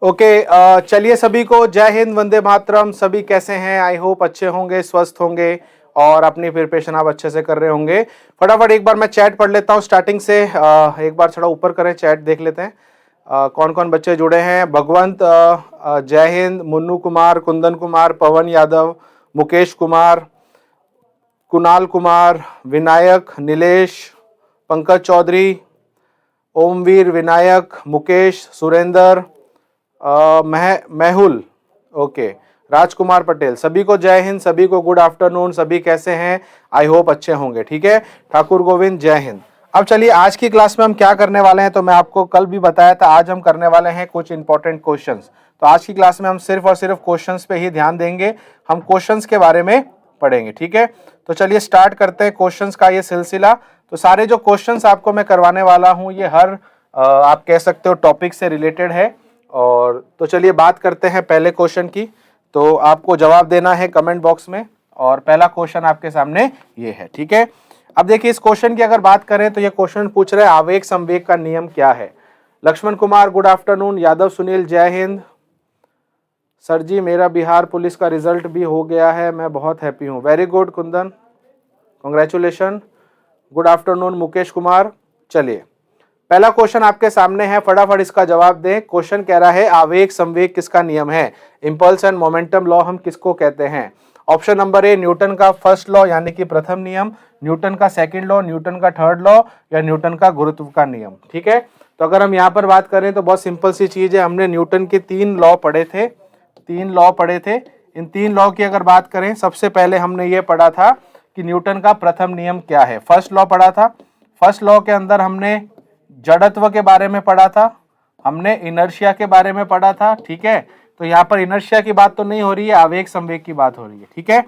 Okay, चलिए सभी को जय हिंद, वंदे मातरम। सभी कैसे हैं? आई होप अच्छे होंगे, स्वस्थ होंगे और अपनी प्रिपरेशन आप अच्छे से कर रहे होंगे। फटाफट एक बार मैं चैट पढ़ लेता हूं स्टार्टिंग से। एक बार थोड़ा ऊपर करें, चैट देख लेते हैं कौन कौन बच्चे जुड़े हैं। भगवंत, जय हिंद। मुन्नू कुमार, कुंदन कुमार, पवन यादव, मुकेश कुमार, कुणाल कुमार, विनायक, नीलेश, पंकज चौधरी, ओमवीर, विनायक, मुकेश, सुरेंद्र, मेहुल, ओके, राजकुमार पटेल। सभी को जय हिंद, सभी को गुड आफ्टरनून। सभी कैसे हैं? आई होप अच्छे होंगे। ठीक है, ठाकुर गोविंद, जय हिंद। अब चलिए आज की क्लास में हम क्या करने वाले हैं, तो मैं आपको कल भी बताया था, आज हम करने वाले हैं कुछ इंपॉर्टेंट क्वेश्चंस। तो आज की क्लास में हम सिर्फ और सिर्फ क्वेश्चंस पे ही ध्यान देंगे, हम क्वेश्चंस के बारे में पढ़ेंगे। ठीक है, तो चलिए स्टार्ट करते हैं क्वेश्चंस का ये सिलसिला। तो सारे जो क्वेश्चंस आपको मैं करवाने वाला हूँ ये हर आप कह सकते हो टॉपिक से रिलेटेड है। और तो चलिए बात करते हैं पहले क्वेश्चन की। तो आपको जवाब देना है कमेंट बॉक्स में, और पहला क्वेश्चन आपके सामने ये है। ठीक है, अब देखिए इस क्वेश्चन की अगर बात करें तो ये क्वेश्चन पूछ रहे हैं आवेग संवेग का नियम क्या है। Laxman Kumar, good afternoon. यादव सुनील, जय हिंद। सर जी मेरा बिहार पुलिस का रिजल्ट भी हो गया है, मैं बहुत हैप्पी हूँ। Very good Kundan, congratulation. Good afternoon Mukesh Kumar. चलिए पहला क्वेश्चन आपके सामने है, फटाफट इसका जवाब दें। क्वेश्चन कह रहा है आवेग संवेग किसका नियम है, इंपल्स एंड मोमेंटम लॉ हम किसको कहते हैं। ऑप्शन नंबर ए न्यूटन का फर्स्ट लॉ यानी कि प्रथम नियम, न्यूटन का सेकंड लॉ, न्यूटन का थर्ड लॉ, या न्यूटन का गुरुत्व का नियम। ठीक है, तो अगर हम यहाँ पर बात करें तो बहुत सिंपल सी चीज है, हमने न्यूटन के तीन लॉ पढ़े थे। इन तीन लॉ की अगर बात करें, सबसे पहले हमने ये पढ़ा था कि न्यूटन का प्रथम नियम क्या है, फर्स्ट लॉ पढ़ा था। फर्स्ट लॉ के अंदर हमने जड़त्व के बारे में पढ़ा था, हमने इनर्शिया के बारे में पढ़ा था। ठीक है, तो यहाँ पर इनर्शिया की बात तो नहीं हो रही है, आवेग संवेग की बात हो रही है। ठीक है,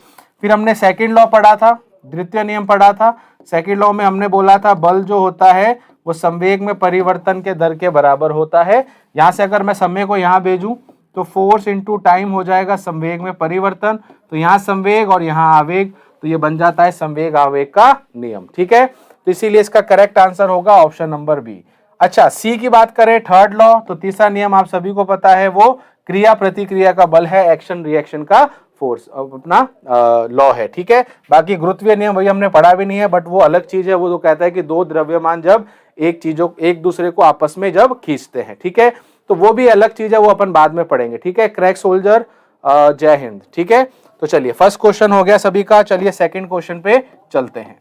फिर हमने सेकंड लॉ पढ़ा था, द्वितीय नियम पढ़ा था। सेकंड लॉ में हमने बोला था बल जो होता है वो संवेग में परिवर्तन के दर के बराबर होता है। यहाँ से अगर मैं समय को यहाँ भेजूं तो फोर्स इंटू टाइम हो जाएगा संवेग में परिवर्तन, तो यहाँ संवेग और यहाँ आवेग, तो ये बन जाता है संवेग आवेग का नियम। ठीक है, तो इसीलिए इसका करेक्ट आंसर होगा ऑप्शन नंबर बी। अच्छा, सी की बात करें, थर्ड लॉ, तो तीसरा नियम आप सभी को पता है, वो क्रिया प्रतिक्रिया का बल है, एक्शन रिएक्शन का फोर्स अपना लॉ है। ठीक है, बाकी गुरुत्वीय नियम वही हमने पढ़ा भी नहीं है, बट वो अलग चीज है। वो तो कहता है कि दो द्रव्यमान जब एक दूसरे को आपस में जब खींचते हैं, ठीक है, तो वो भी अलग चीज है, वो अपन बाद में पढ़ेंगे। ठीक है, क्रैक सोल्जर, जय हिंद। ठीक है, तो चलिए फर्स्ट क्वेश्चन हो गया सभी का। चलिए सेकंड क्वेश्चन पे चलते हैं।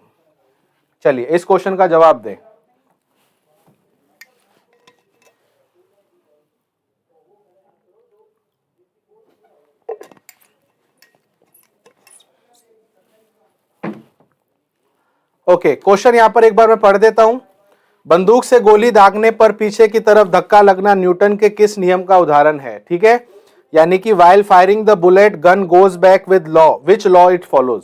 चलिए इस क्वेश्चन का जवाब दें। ओके, क्वेश्चन यहां पर एक बार मैं पढ़ देता हूं। बंदूक से गोली दागने पर पीछे की तरफ धक्का लगना न्यूटन के किस नियम का उदाहरण है। ठीक है, यानी कि while firing the bullet gun goes back with law, which law it follows.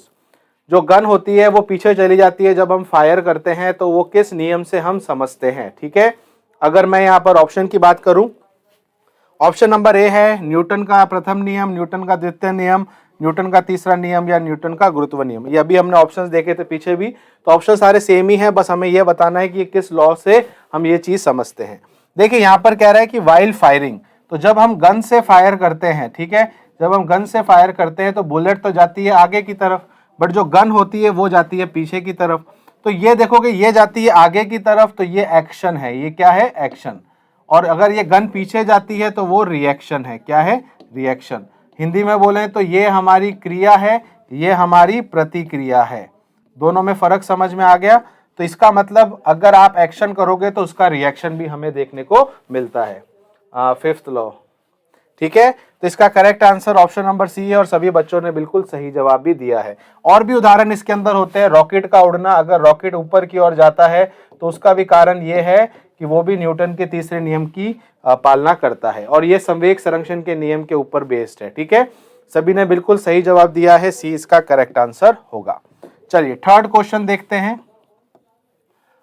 जो गन होती है वो पीछे चली जाती है जब हम फायर करते हैं, तो वो किस नियम से हम समझते हैं। ठीक है, अगर मैं यहाँ पर ऑप्शन की बात करूं, ऑप्शन नंबर ए है न्यूटन का प्रथम नियम, न्यूटन का द्वितीय नियम, न्यूटन का तीसरा नियम, या न्यूटन का गुरुत्व नियम। ये अभी हमने ऑप्शंस देखे थे पीछे भी, तो ऑप्शन सारे सेम ही हैं, बस हमें यह बताना है कि किस लॉ से हम ये चीज समझते हैं। देखिए यहाँ पर कह रहा है कि व्हाइल फायरिंग, तो जब हम गन से फायर करते हैं, ठीक है, जब हम गन से फायर करते हैं तो बुलेट तो जाती है आगे की तरफ, बट जो गन होती है वो जाती है पीछे की तरफ। तो ये देखोगे ये जाती है आगे की तरफ, तो ये एक्शन है, ये क्या है, एक्शन। और अगर ये गन पीछे जाती है तो वो रिएक्शन है, क्या है, रिएक्शन। हिंदी में बोलें तो ये हमारी क्रिया है, ये हमारी प्रतिक्रिया है। दोनों में फर्क समझ में आ गया। तो इसका मतलब अगर आप एक्शन करोगे तो उसका रिएक्शन भी हमें देखने को मिलता है, फिफ्थ लॉ। ठीक है, तो इसका correct answer option number C है, और सभी बच्चों ने बिल्कुल सही जवाब भी दिया है। और भी उदाहरण इसके अंदर होते हैं, रॉकेट का उड़ना, अगर रॉकेट ऊपर की ओर जाता है तो उसका भी कारण ये है कि वो भी न्यूटन के तीसरे नियम की पालना करता है, और ये संवेग संरक्षण के नियम के ऊपर बेस्ड है। ठीक है, सभी ने बिल्कुल सही जवाब दिया है, सी इसका करेक्ट आंसर होगा। चलिए थर्ड क्वेश्चन देखते हैं।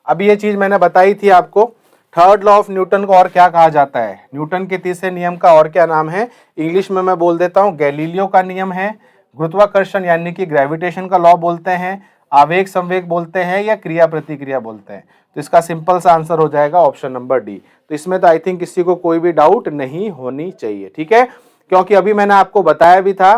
अभी ये चीज मैंने बताई थी आपको, थर्ड लॉ ऑफ न्यूटन को और क्या कहा जाता है, न्यूटन के तीसरे नियम का और क्या नाम है, इंग्लिश में मैं बोल देता हूं, गैलीलियो का नियम है, गुरुत्वाकर्षण यानी कि ग्रेविटेशन का लॉ बोलते हैं, आवेग संवेग बोलते हैं, या क्रिया प्रतिक्रिया बोलते हैं। तो इसका सिंपल सा आंसर हो जाएगा ऑप्शन नंबर डी। तो इसमें तो आई थिंक किसी को कोई भी डाउट नहीं होनी चाहिए, ठीक है, क्योंकि अभी मैंने आपको बताया भी था,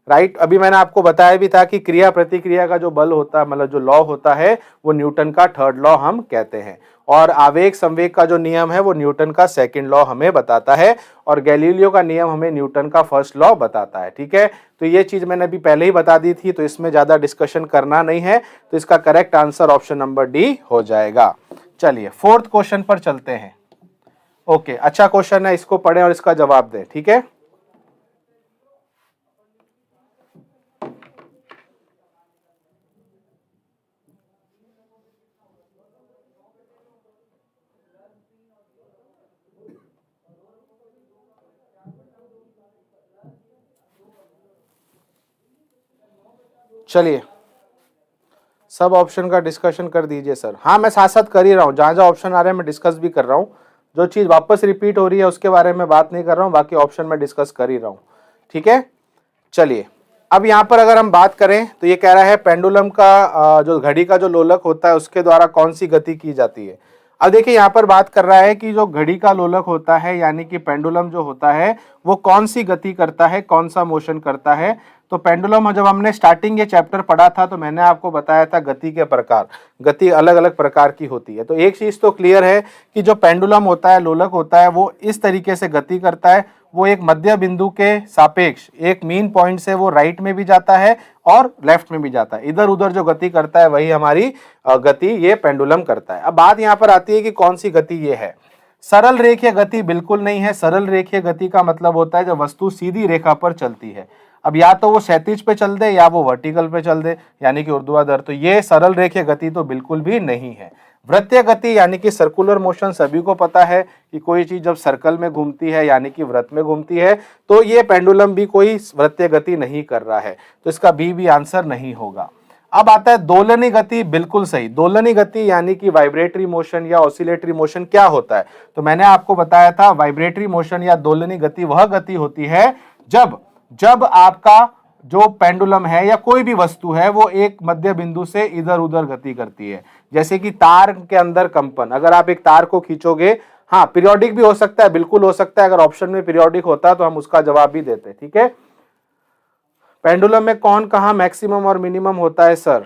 राइट, अभी मैंने आपको बताया भी था कि क्रिया प्रतिक्रिया का जो बल होता है, मतलब जो लॉ होता है, वो न्यूटन का थर्ड लॉ हम कहते हैं, और आवेग संवेग का जो नियम है वो न्यूटन का सेकंड लॉ हमें बताता है, और गैलीलियो का नियम हमें न्यूटन का फर्स्ट लॉ बताता है, ठीक है। तो ये चीज मैंने अभी पहले ही बता दी थी, तो इसमें ज्यादा डिस्कशन करना नहीं है, तो इसका correct answer option number D हो जाएगा। चलिए फोर्थ क्वेश्चन पर चलते हैं। ओके, अच्छा क्वेश्चन है, इसको पढ़ें और इसका जवाब दें, ठीक है। चलिए सब ऑप्शन का डिस्कशन कर दीजिए सर। हाँ, मैं साथ साथ कर ही रहा हूँ, जहाँ जहाँ ऑप्शन आ रहे हैं मैं डिस्कस भी कर रहा हूँ, जो चीज़ वापस रिपीट हो रही है उसके बारे में बात नहीं कर रहा हूँ, बाकी ऑप्शन में डिस्कस कर ही रहा हूँ, ठीक है। चलिए अब यहाँ पर अगर हम बात करें तो ये कह रहा है पेंडुलम का जो घड़ी का जो लोलक होता है उसके द्वारा कौन सी गति की जाती है। अब देखिए यहाँ पर बात कर रहा है कि जो घड़ी का लोलक होता है यानी कि पेंडुलम जो होता है वो कौन सी गति करता है, कौन सा मोशन करता है। तो पेंडुलम जब हमने स्टार्टिंग ये चैप्टर पढ़ा था तो मैंने आपको बताया था गति के प्रकार, गति अलग अलग प्रकार की होती है। तो एक चीज तो क्लियर है कि जो पेंडुलम होता है, लोलक होता है, वो इस तरीके से गति करता है, वो एक मध्य बिंदु के सापेक्ष एक मीन पॉइंट से वो राइट में भी जाता है और लेफ्ट में भी जाता है, इधर उधर जो गति करता है वही हमारी गति ये पेंडुलम करता है। अब बात यहाँ पर आती है कि कौन सी गति ये है। सरल रेखीय गति बिल्कुल नहीं है। सरल रेखीय गति का मतलब होता है जब वस्तु सीधी रेखा पर चलती है। अब या तो वो क्षैतिज पे चल दे या वो वर्टिकल पे चल दे, यानी कि ऊर्ध्वाधर, तो ये सरल रेखीय गति तो बिल्कुल भी नहीं है। वृत्तीय गति यानी कि सर्कुलर मोशन, सभी को पता है कि कोई चीज जब सर्कल में घूमती है यानी कि वृत्त में घूमती है, तो ये पेंडुलम भी कोई वृत्तीय गति नहीं कर रहा है, तो इसका बी भी आंसर नहीं होगा। अब आता है दोलनी गति, बिल्कुल सही। दोलनी गति यानी कि वाइब्रेटरी मोशन या ऑसिलेटरी मोशन क्या होता है, तो मैंने आपको बताया था वाइब्रेटरी मोशन या दोलनी गति वह गति होती है जब आपका जो पेंडुलम है या कोई भी वस्तु है वो एक मध्य बिंदु से इधर उधर गति करती है। जैसे कि तार के अंदर कंपन, अगर आप एक तार को खींचोगे, हाँ पीरियोडिक भी हो सकता है, बिल्कुल हो सकता है, अगर ऑप्शन में पीरियोडिक होता तो हम उसका जवाब भी देते, ठीक है। पेंडुलम में कौन कहां मैक्सिमम और मिनिमम होता है सर।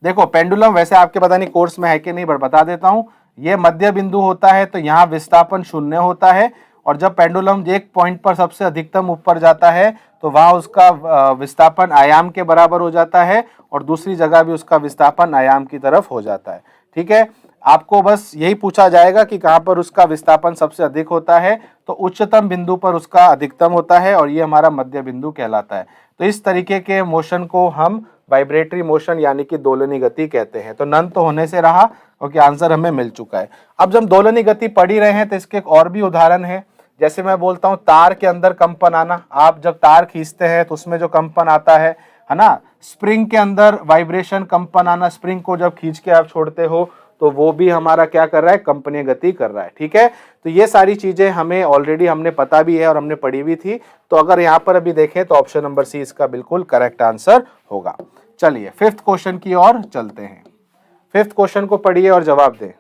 देखो पेंडुलम वैसे आपके पता नहीं कोर्स में है कि नहीं, बट बता देता हूं, ये मध्य बिंदु होता है तो यहाँ विस्थापन 0 होता है, और जब पेंडुलम एक पॉइंट पर सबसे अधिकतम ऊपर जाता है तो वहां उसका विस्थापन आयाम के बराबर हो जाता है, और दूसरी जगह भी उसका विस्थापन आयाम की तरफ हो जाता है, ठीक है। आपको बस यही पूछा जाएगा कि कहां पर उसका विस्थापन सबसे अधिक होता है, तो उच्चतम बिंदु पर उसका अधिकतम होता है, और ये हमारा मध्य बिंदु कहलाता है। तो इस तरीके के मोशन को हम वाइब्रेटरी मोशन यानी कि दोलनी गति कहते हैं। तो नन तो होने से रहा क्योंकि आंसर हमें मिल चुका है। अब जब दोलनी गति पढ़ ही रहे हैं तो इसके एक और भी उदाहरण है। जैसे मैं बोलता हूं तार के अंदर कंपन आना, आप जब तार खींचते हैं तो उसमें जो कंपन आता है ना, स्प्रिंग के अंदर वाइब्रेशन, कंपन आना, स्प्रिंग को जब खींच के आप छोड़ते हो तो वो भी हमारा क्या कर रहा है, कंपनीय गति कर रहा है, ठीक है। तो ये सारी चीजें हमें ऑलरेडी हमने पता भी है और हमने पढ़ी भी थी। तो अगर यहाँ पर अभी देखें तो ऑप्शन नंबर सी इसका बिल्कुल करेक्ट आंसर होगा। चलिए फिफ्थ क्वेश्चन की ओर चलते हैं। फिफ्थ क्वेश्चन को पढ़िए और जवाब दें।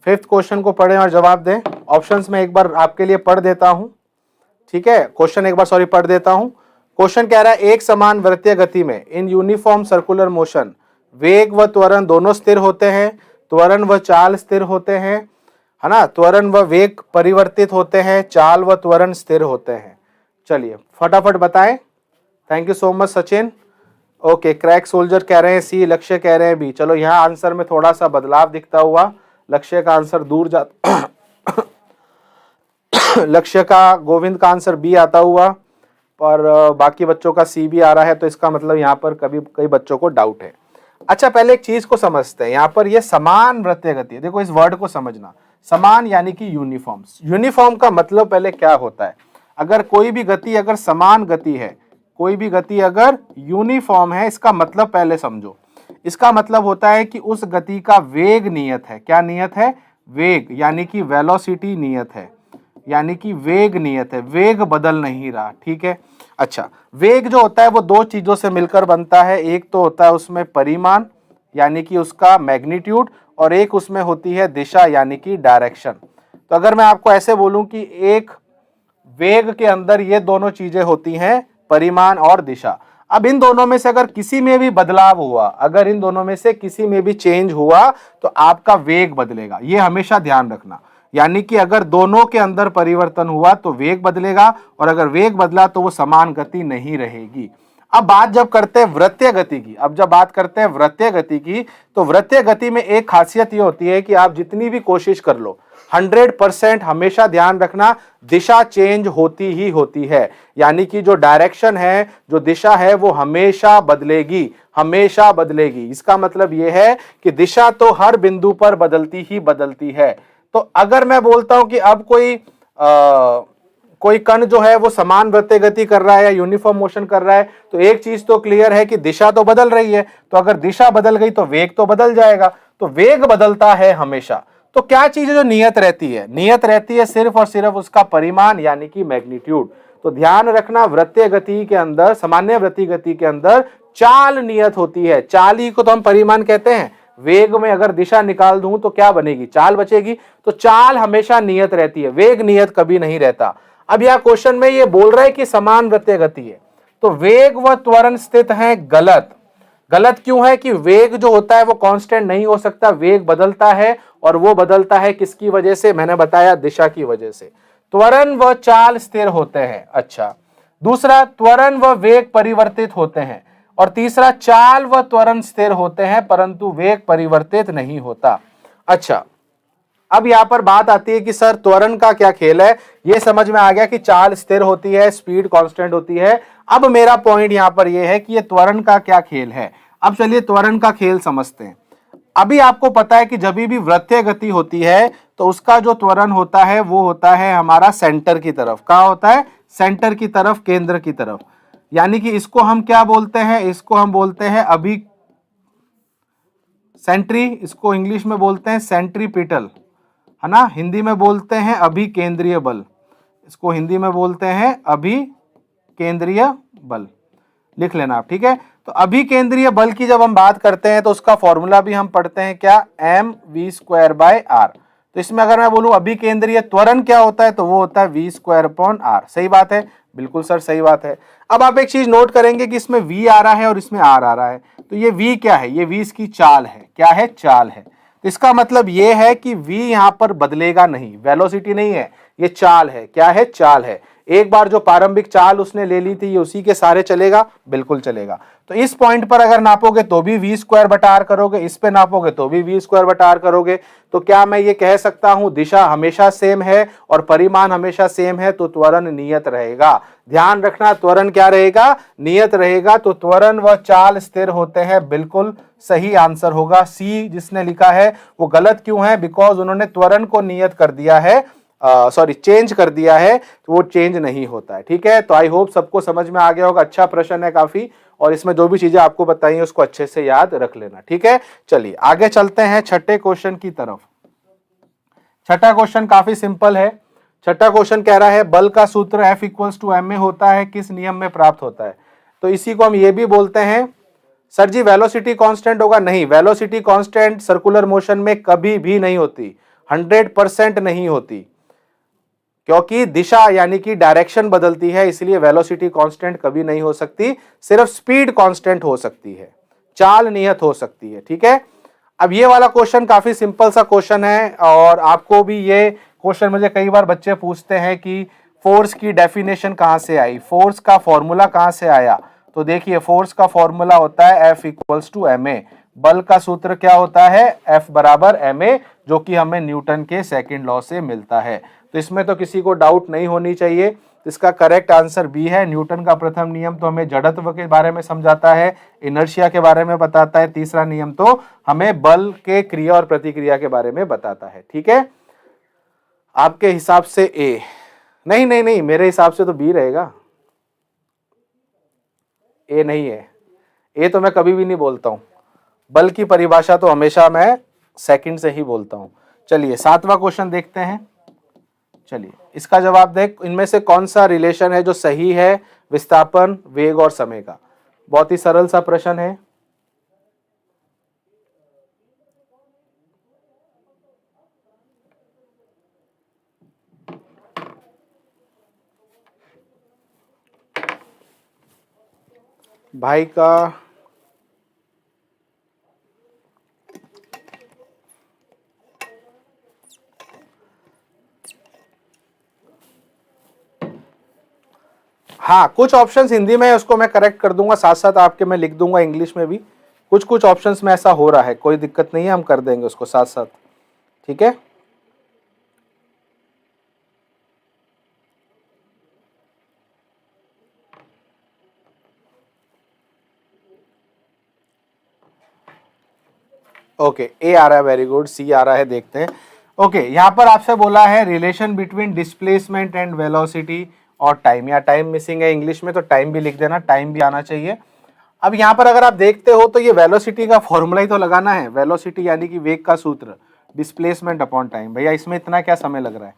फिफ्थ क्वेश्चन को पढ़ें और जवाब दें। ऑप्शंस में एक बार आपके लिए पढ़ देता हूं, ठीक है। क्वेश्चन एक बार सॉरी पढ़ देता हूं। क्वेश्चन कह रहा है एक समान वृत्तीय गति में इन यूनिफॉर्म सर्कुलर मोशन वेग व त्वरण दोनों स्थिर होते हैं, त्वरण व चाल स्थिर होते हैं, है ना, त्वरण व वेग परिवर्तित होते हैं, चाल व त्वरण स्थिर होते हैं। चलिए फटाफट बताएं। Thank you so much Sachin. Okay, crack soldier कह रहे हैं सी, लक्ष्य कह रहे हैं बी। चलो यहाँ आंसर में थोड़ा सा बदलाव दिखता हुआ, लक्ष्य का आंसर दूर जाता लक्ष्य का, गोविंद का आंसर बी आता हुआ, पर बाकी बच्चों का सी भी आ रहा है, तो इसका मतलब यहाँ पर कई बच्चों को डाउट है। अच्छा पहले एक चीज को समझते हैं, यहाँ पर ये समान वृत्तीय गति है। देखो इस वर्ड को समझना, समान यानी कि यूनिफॉर्म। यूनिफॉर्म का मतलब पहले क्या होता है, अगर कोई भी गति अगर समान गति है, कोई भी गति अगर यूनिफॉर्म है, इसका मतलब पहले समझो। इसका मतलब होता है कि उस गति का वेग नियत है। क्या नियत है, वेग यानी कि वेलोसिटी नियत है, यानी कि वेग नियत है, वेग बदल नहीं रहा, ठीक है। अच्छा, वेग जो होता है वो दो चीजों से मिलकर बनता है, एक तो होता है उसमें परिमाण यानी कि उसका मैग्नीट्यूड, और एक उसमें होती है दिशा यानी कि डायरेक्शन। तो अगर मैं आपको ऐसे बोलूं कि एक वेग के अंदर ये दोनों चीजें होती हैं, परिमाण और दिशा। अब इन दोनों में से अगर किसी में भी बदलाव हुआ, अगर इन दोनों में से किसी में भी चेंज हुआ तो आपका वेग बदलेगा, ये हमेशा ध्यान रखना। यानी कि अगर दोनों के अंदर परिवर्तन हुआ तो वेग बदलेगा, और अगर वेग बदला तो वो समान गति नहीं रहेगी। अब बात जब करते हैं वृत्तीय गति की, अब जब बात करते हैं वृत्तीय गति की, तो वृत्तीय गति में एक खासियत ये होती है कि आप जितनी भी कोशिश कर लो, 100% हमेशा ध्यान रखना दिशा चेंज होती ही होती है। यानी कि जो डायरेक्शन है, जो दिशा है, वो हमेशा बदलेगी, हमेशा बदलेगी। इसका मतलब यह है कि दिशा तो हर बिंदु पर बदलती ही बदलती है। तो अगर मैं बोलता हूं कि अब कोई कण जो है वो समान वृत्तीय गति कर रहा है या यूनिफॉर्म मोशन कर रहा है, तो एक चीज तो क्लियर है कि दिशा तो बदल रही है। तो अगर दिशा बदल गई तो वेग तो बदल जाएगा, तो वेग बदलता है हमेशा। तो क्या चीज है जो नियत रहती है? नियत रहती है सिर्फ और सिर्फ उसका परिमाण यानी कि मैग्नीट्यूड। तो ध्यान रखना, वृत्तीय गति के अंदर, सामान्य वृत्तीय गति के अंदर चाल नियत होती है। चाल ही को तो हम परिमाण कहते हैं। वेग में अगर दिशा निकाल दूं तो क्या बनेगी? चाल बचेगी। तो चाल हमेशा नियत रहती है, वेग नियत कभी नहीं रहता। अब यह क्वेश्चन में ये बोल रहा है कि समान वृत्तीय गति है, तो वेग व त्वरण स्थित है गलत। गलत क्यों है? कि वेग जो होता है वो कांस्टेंट नहीं हो सकता, वेग बदलता है, और वो बदलता है किसकी वजह से? मैंने बताया, दिशा की वजह से। त्वरण व चाल स्थिर होते हैं। अच्छा, दूसरा, त्वरण व वेग परिवर्तित होते हैं, और तीसरा, चाल व त्वरण स्थिर होते हैं परंतु वेग परिवर्तित नहीं होता। अच्छा, अब यहां पर बात आती है कि सर त्वरण का क्या खेल है? यह समझ में आ गया कि चाल स्थिर होती है, स्पीड कांस्टेंट होती है। अब मेरा पॉइंट यहां पर यह है कि ये त्वरण का क्या खेल है। अब चलिए त्वरण का खेल समझते हैं। अभी आपको पता है कि जब भी वृत्तीय गति होती है तो उसका जो त्वरण होता है वो होता है हमारा सेंटर की तरफ। कहां होता है? सेंटर की तरफ, केंद्र की तरफ। यानी कि इसको हम क्या बोलते हैं? इसको हम बोलते हैं अभी सेंट्री, इसको इंग्लिश में बोलते हैं सेंट्रीपिटल, है ना। हिंदी में बोलते हैं अभिकेंद्रीय बल, इसको हिंदी में बोलते हैं अभिकेंद्रीय बल, लिख लेना आप, ठीक है। तो अभिकेंद्रीय बल की जब हम बात करते हैं तो उसका फॉर्मूला भी हम पढ़ते हैं, क्या? mv²/r। तो इसमें अगर मैं बोलूं अभिकेंद्रीय त्वरण क्या होता है, तो वो होता है v²/r। सही बात है, बिल्कुल सर सही बात है। अब आप एक चीज नोट करेंगे कि इसमें v आ रहा है और इसमें r आ रहा है, तो ये v क्या है? ये v इसकी चाल है। क्या है? चाल है। तो इसका मतलब ये है कि v यहां पर बदलेगा नहीं, वेलोसिटी नहीं है, ये चाल है। क्या है? चाल है। एक बार जो प्रारंभिक चाल उसने ले ली थी, ये उसी के सारे चलेगा, बिल्कुल चलेगा। तो इस पॉइंट पर अगर नापोगे तो भी v²/r करोगे, इस पे नापोगे तो भी v²/r करोगे। तो क्या मैं ये कह सकता हूं दिशा हमेशा सेम है और परिमाण हमेशा सेम है? तो त्वरण नियत रहेगा। ध्यान रखना, त्वरण क्या रहेगा? नियत रहेगा। तो त्वरण व चाल स्थिर होते हैं, बिल्कुल सही आंसर होगा। सी जिसने लिखा है वो गलत क्यों है? बिकॉज उन्होंने त्वरण को नियत कर दिया है, चेंज कर दिया है, तो वो चेंज नहीं होता है, ठीक है। तो आई होप सबको समझ में आ गया होगा। अच्छा प्रश्न है काफी, और इसमें जो भी चीजें आपको बताई हैं उसको अच्छे से याद रख लेना, ठीक है। चलिए आगे चलते हैं छठे क्वेश्चन की तरफ। छठा क्वेश्चन काफी सिंपल है। छठा क्वेश्चन कह रहा है बल का सूत्र F = ma होता है, किस नियम में प्राप्त होता है? तो इसी को हम ये भी बोलते हैं, सर जी वेलोसिटी कांस्टेंट होगा? नहीं, वेलोसिटी कांस्टेंट सर्कुलर मोशन में कभी भी नहीं होती, 100% नहीं होती, क्योंकि दिशा यानी कि डायरेक्शन बदलती है, इसलिए वेलोसिटी कांस्टेंट कभी नहीं हो सकती। सिर्फ स्पीड कांस्टेंट हो सकती है, चाल नियत हो सकती है, ठीक है। अब ये वाला क्वेश्चन काफी सिंपल सा क्वेश्चन है, और आपको भी ये क्वेश्चन मुझे कई बार बच्चे पूछते हैं कि फोर्स की डेफिनेशन कहां से आई, फोर्स का फॉर्मूला कहां से आया। तो देखिए, फोर्स का फॉर्मूला होता है F = ma। बल का सूत्र क्या होता है? F = ma, जो कि हमें न्यूटन के सेकंड लॉ से मिलता है। तो इसमें तो किसी को डाउट नहीं होनी चाहिए। इसका करेक्ट आंसर बी है। न्यूटन का प्रथम नियम तो हमें जड़त्व के बारे में समझाता है, इनर्शिया के बारे में बताता है। तीसरा नियम तो हमें बल के क्रिया और प्रतिक्रिया के बारे में बताता है, ठीक है। आपके हिसाब से ए? नहीं नहीं नहीं, मेरे हिसाब से तो बी रहेगा, ए नहीं है। ए तो मैं कभी भी नहीं बोलता हूं, बल की परिभाषा तो हमेशा मैं सेकंड से ही बोलता हूं। चलिए 7वां क्वेश्चन देखते हैं। चलिए इसका जवाब देख, इनमें से कौन सा रिलेशन है जो सही है विस्थापन, वेग और समय का। बहुत ही सरल सा प्रश्न है। भाई का हाँ, कुछ ऑप्शंस हिंदी में है उसको मैं करेक्ट कर दूंगा, साथ साथ आपके मैं लिख दूंगा इंग्लिश में भी। कुछ ऑप्शंस में ऐसा हो रहा है, कोई दिक्कत नहीं है, हम कर देंगे उसको साथ साथ, ठीक है। ओके, ए आ रहा है, वेरी गुड। सी आ रहा है, देखते हैं। ओके, यहाँ पर आपसे बोला है relation between displacement and velocity और टाइम, या टाइम मिसिंग है इंग्लिश में तो टाइम भी लिख देना, टाइम भी आना चाहिए। अब यहाँ पर अगर आप देखते हो तो ये वेलोसिटी का फॉर्मूला ही तो लगाना है, वेलोसिटी यानी कि वेग का सूत्र, डिस्प्लेसमेंट अपॉन टाइम। भैया इसमें इतना क्या समय लग रहा है,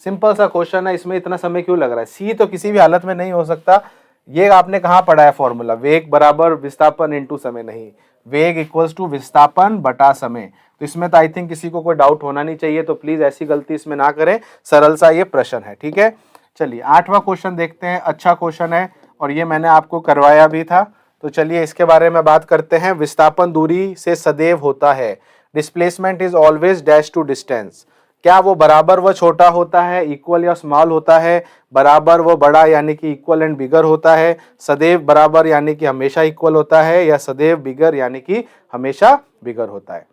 सिंपल सा क्वेश्चन है, इसमें इतना समय क्यों लग रहा है। सी तो किसी भी हालत में नहीं हो सकता। ये आपने कहाँ पढ़ा है फॉर्मूला, वेग बराबर विस्थापन इनटू समय, नहीं, वेग इक्वल्स टू विस्थापन बटा समय। तो इसमें तो आई थिंक किसी को कोई डाउट होना नहीं चाहिए, तो प्लीज ऐसी गलती इसमें ना करें, सरल सा ये प्रश्न है, ठीक है। चलिए 8वां क्वेश्चन देखते हैं। अच्छा क्वेश्चन है और ये मैंने आपको करवाया भी था, तो चलिए इसके बारे में बात करते हैं। विस्थापन दूरी से सदैव होता है, displacement is always dash to distance. क्या वो बराबर व छोटा होता है, इक्वल या स्मॉल होता है, बराबर व बड़ा यानी कि इक्वल एंड बिगर होता है, सदैव बराबर यानी कि हमेशा इक्वल होता है, या सदैव बिगर यानी कि हमेशा बिगर होता है।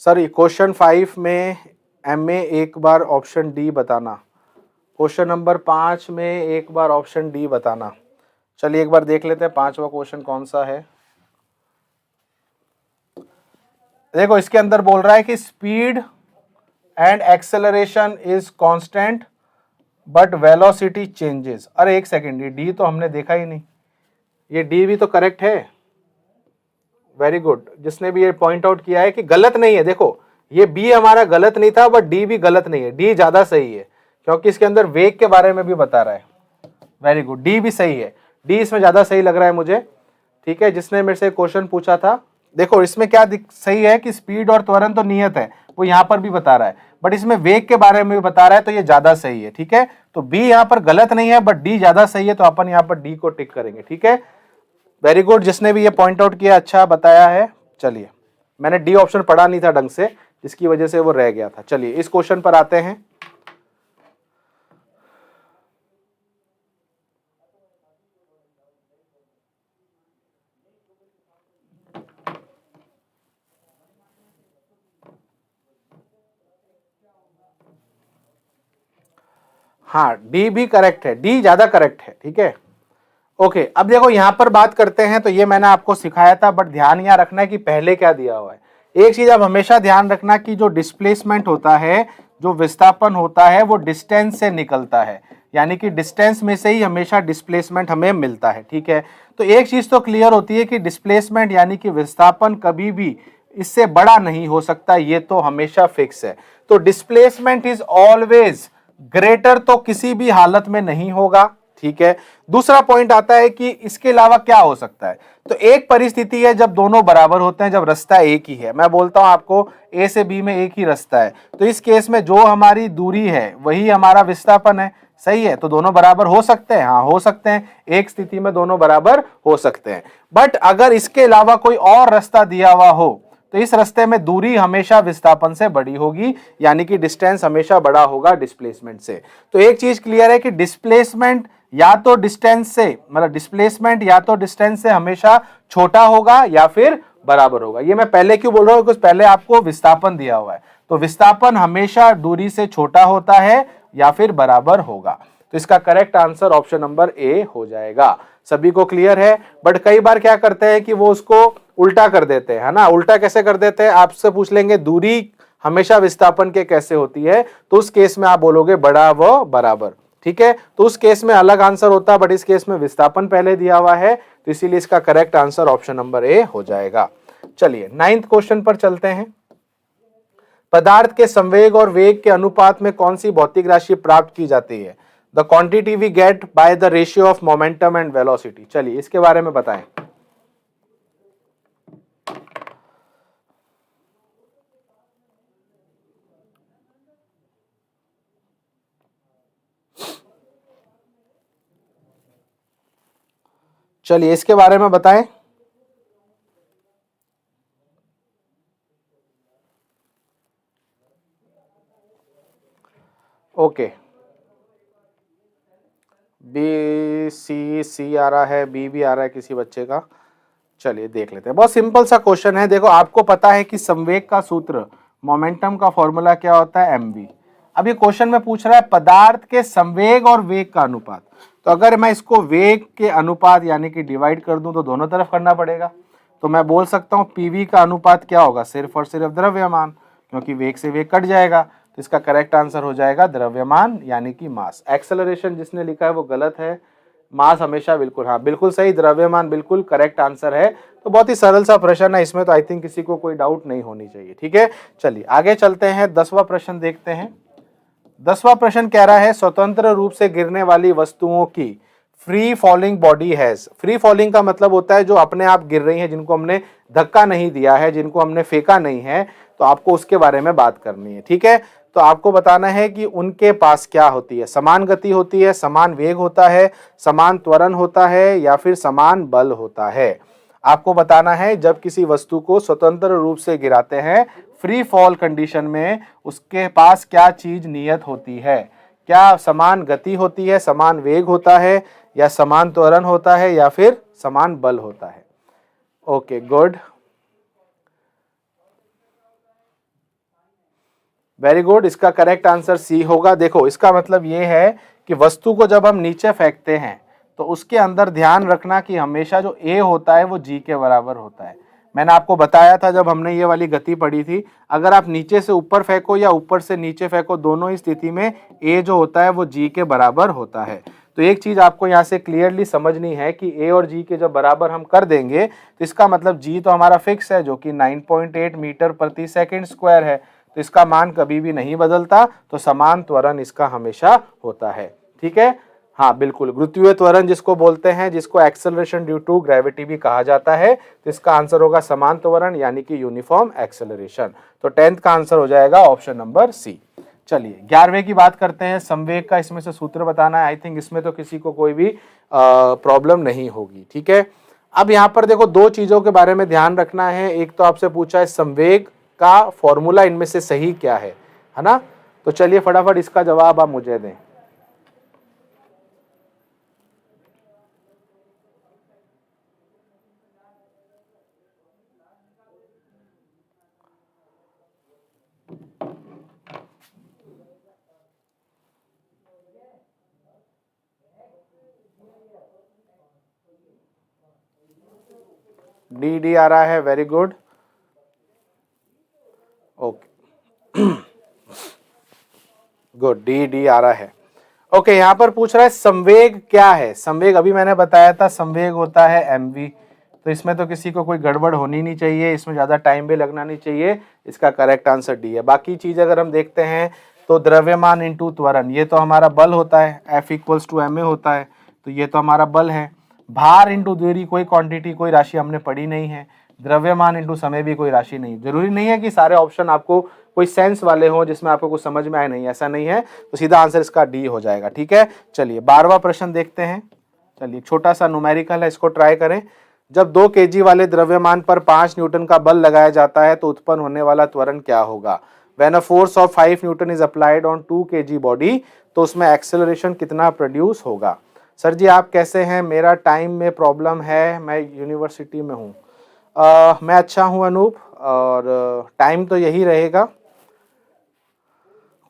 सर क्वेश्चन 5 में एम में एक बार ऑप्शन डी बताना, क्वेश्चन नंबर 5 में एक बार ऑप्शन डी बताना। चलिए एक बार देख लेते हैं 5वां क्वेश्चन कौन सा है। देखो इसके अंदर बोल रहा है कि speed and acceleration is constant but velocity changes. अरे एक सेकेंड, ये डी तो हमने देखा ही नहीं, ये डी भी तो करेक्ट है। वेरी गुड, जिसने भी ये पॉइंट आउट किया है कि गलत नहीं है। देखो ये बी हमारा गलत नहीं था, बट डी भी गलत नहीं है, डी ज्यादा सही है क्योंकि इसके अंदर वेग के बारे में भी बता रहा है। वेरी गुड, डी भी सही है, डी इसमें ज्यादा सही लग रहा है मुझे, ठीक है। जिसने मेरे से क्वेश्चन पूछा था, देखो इसमें क्या सही है कि स्पीड और त्वरण तो नियत है, वो यहाँ पर भी बता रहा है, बट इसमें वेग के बारे में भी बता रहा है, तो ये ज्यादा सही है, ठीक है। तो बी यहाँ पर गलत नहीं है, बट डी ज्यादा सही है, तो अपन यहाँ पर डी को टिक करेंगे, ठीक है। वेरी गुड, जिसने भी ये पॉइंट आउट किया अच्छा बताया है। चलिए मैंने डी ऑप्शन पढ़ा नहीं था ढंग से, जिसकी वजह से वो रह गया था। चलिए इस क्वेश्चन पर आते हैं। हाँ डी भी करेक्ट है, डी ज्यादा करेक्ट है, ठीक है। ओके, अब देखो यहां पर बात करते हैं, तो ये मैंने आपको सिखाया था, बट ध्यान यहां रखना है कि पहले क्या दिया हुआ है। एक चीज आप हमेशा ध्यान रखना कि जो डिस्प्लेसमेंट होता है, जो विस्थापन होता है, वो डिस्टेंस से निकलता है, यानी कि डिस्टेंस में से ही हमेशा डिस्प्लेसमेंट हमें मिलता है, ठीक है। तो एक चीज तो क्लियर होती है कि डिस्प्लेसमेंट यानी कि विस्थापन कभी भी इससे बड़ा नहीं हो सकता, ये तो हमेशा फिक्स है। तो डिस्प्लेसमेंट इज ऑलवेज ग्रेटर, तो किसी भी हालत में नहीं होगा, ठीक है। दूसरा पॉइंट आता है कि इसके अलावा क्या हो सकता है। तो एक परिस्थिति है जब दोनों बराबर होते हैं, जब रास्ता एक ही है। मैं बोलता हूं आपको ए से बी में एक ही रास्ता है, तो इस केस में जो हमारी दूरी है वही हमारा विस्थापन है, सही है। तो दोनों बराबर हो सकते हैं, हाँ हो सकते हैं, एक स्थिति में दोनों बराबर हो सकते हैं। बट अगर इसके अलावा कोई और रास्ता दिया हुआ हो, तो इस रास्ते में दूरी हमेशा विस्थापन से बड़ी होगी, यानी कि डिस्टेंस हमेशा बड़ा होगा डिस्प्लेसमेंट से। तो एक चीज क्लियर है कि डिस्प्लेसमेंट या तो डिस्टेंस से, मतलब डिस्प्लेसमेंट या तो डिस्टेंस से हमेशा छोटा होगा या फिर बराबर होगा। ये मैं पहले क्यों बोल रहा हूं, क्योंकि पहले आपको विस्थापन दिया हुआ है, तो विस्थापन हमेशा दूरी से छोटा होता है या फिर बराबर होगा। तो इसका correct answer option number A हो जाएगा। सभी को क्लियर है। बट कई बार क्या करते हैं कि वो उसको उल्टा कर देते हैं, है ना। उल्टा कैसे कर देते हैं, आपसे पूछ लेंगे दूरी हमेशा विस्थापन के कैसे होती है, तो उस केस में आप बोलोगे बड़ा व बराबर, ठीक है। तो उस केस में अलग आंसर होता है, बट इस केस में विस्थापन पहले दिया हुआ है, तो इसीलिए इसका correct answer option number A हो जाएगा। चलिए 9th क्वेश्चन पर चलते हैं। पदार्थ के संवेग और वेग के अनुपात में कौन सी भौतिक राशि प्राप्त की जाती है? The quantity we get by the ratio of momentum and velocity. चलिए इसके बारे में बताएं। चलिए इसके बारे में बताएं। ओके, बी सी सी आ रहा है, बी भी आ रहा है किसी बच्चे का। चलिए देख लेते हैं, बहुत सिंपल सा क्वेश्चन है। देखो आपको पता है कि संवेग का सूत्र, मोमेंटम का फॉर्मूला क्या होता है? mv। अब ये क्वेश्चन में पूछ रहा है पदार्थ के संवेग और वेग का अनुपात। तो अगर मैं इसको वेग के अनुपात यानी कि डिवाइड कर दूं तो दोनों तरफ करना पड़ेगा। तो मैं बोल सकता हूं पीवी का अनुपात क्या होगा? सिर्फ और सिर्फ द्रव्यमान, क्योंकि वेग से वेग कट जाएगा। तो इसका करेक्ट आंसर हो जाएगा द्रव्यमान यानी कि मास। एक्सेलरेशन जिसने लिखा है वो गलत है, मास हमेशा बिल्कुल, हाँ बिल्कुल सही, द्रव्यमान बिल्कुल करेक्ट आंसर है। तो बहुत ही सरल सा प्रश्न है, इसमें तो आई थिंक किसी को कोई डाउट नहीं होनी चाहिए। ठीक है, चलिए आगे चलते हैं, 10वां प्रश्न देखते हैं। 10वां प्रश्न कह रहा है स्वतंत्र रूप से गिरने वाली वस्तुओं की free falling body has. Free falling का मतलब होता है जो अपने आप गिर रही है, जिनको हमने धक्का नहीं दिया है, जिनको हमने फेंका नहीं है। तो आपको उसके बारे में बात करनी है। ठीक है, तो आपको बताना है कि उनके पास क्या होती है? समान गति होती है, समान वेग होता है, समान त्वरण होता है, या फिर समान बल होता है। आपको बताना है जब किसी वस्तु को स्वतंत्र रूप से गिराते हैं फ्री फॉल कंडीशन में, उसके पास क्या चीज नियत होती है? क्या समान गति होती है, समान वेग होता है, या समान त्वरण होता है, या फिर समान बल होता है? Okay good, very good. इसका करेक्ट आंसर सी होगा। देखो इसका मतलब ये है कि वस्तु को जब हम नीचे फेंकते हैं तो उसके अंदर ध्यान रखना कि हमेशा जो ए होता है वो जी के बराबर होता है। मैंने आपको बताया था जब हमने ये वाली गति पढ़ी थी, अगर आप नीचे से ऊपर फेंको या ऊपर से नीचे फेंको, दोनों ही स्थिति में ए जो होता है वो जी के बराबर होता है। तो एक चीज आपको यहाँ से क्लियरली समझनी है कि ए और जी के जब बराबर हम कर देंगे तो इसका मतलब जी तो हमारा फिक्स है जो कि 9.8 मीटर प्रति सेकंड स्क्वायर है, तो इसका मान कभी भी नहीं बदलता। तो समान त्वरण इसका हमेशा होता है। ठीक है, हाँ बिल्कुल, गुरुत्वीय त्वरण जिसको बोलते हैं, जिसको एक्सेलरेशन ड्यू टू ग्रेविटी भी कहा जाता है, तो इसका आंसर होगा समान त्वरण यानी कि यूनिफॉर्म एक्सेलरेशन। तो 10th का आंसर हो जाएगा ऑप्शन नंबर सी। चलिए 11वें की बात करते हैं। संवेग का इसमें से सूत्र बताना है। आई थिंक इसमें तो किसी को कोई भी प्रॉब्लम नहीं होगी। ठीक है, अब यहाँ पर देखो दो चीजों के बारे में ध्यान रखना है। एक तो आपसे पूछा है संवेग का फॉर्मूला इनमें से सही क्या है ना? तो चलिए फटाफट इसका जवाब आप मुझे दें। डी डी आ रहा है, very good, okay good, D D आ रहा है। ओके, यहाँ पर पूछ रहा है संवेग क्या है? संवेग अभी मैंने बताया था, संवेग होता है mv। तो इसमें तो किसी को कोई गड़बड़ होनी नहीं चाहिए, इसमें ज्यादा टाइम भी लगना नहीं चाहिए। इसका करेक्ट आंसर डी है। बाकी चीज अगर हम देखते हैं तो द्रव्यमान इंटू त्वरण, ये तो हमारा बल होता है, F इक्वल्स टू ma होता है, तो ये तो हमारा बल है। भार इंटू दूरी, कोई क्वांटिटी कोई राशि हमने पढ़ी नहीं है। द्रव्यमान इंटू समय भी कोई राशि नहीं। जरूरी नहीं है कि सारे ऑप्शन आपको कोई सेंस वाले हो जिसमें आपको कुछ समझ में आए, नहीं ऐसा नहीं है। तो सीधा आंसर इसका डी हो जाएगा। ठीक है, चलिए 12वां प्रश्न देखते हैं। चलिए छोटा सा न्यूमेरिकल है, इसको ट्राई करें। जब 2 kg वाले द्रव्यमान पर 5 न्यूटन का बल लगाया जाता है तो उत्पन्न होने वाला त्वरण क्या होगा? When a force of 5 Newton is applied on 2 kg body, तो उसमें एक्सेलरेशन कितना प्रोड्यूस होगा? सर जी आप कैसे हैं? मेरा टाइम में प्रॉब्लम है, मैं यूनिवर्सिटी में हूँ। मैं अच्छा हूँ अनूप, और टाइम तो यही रहेगा।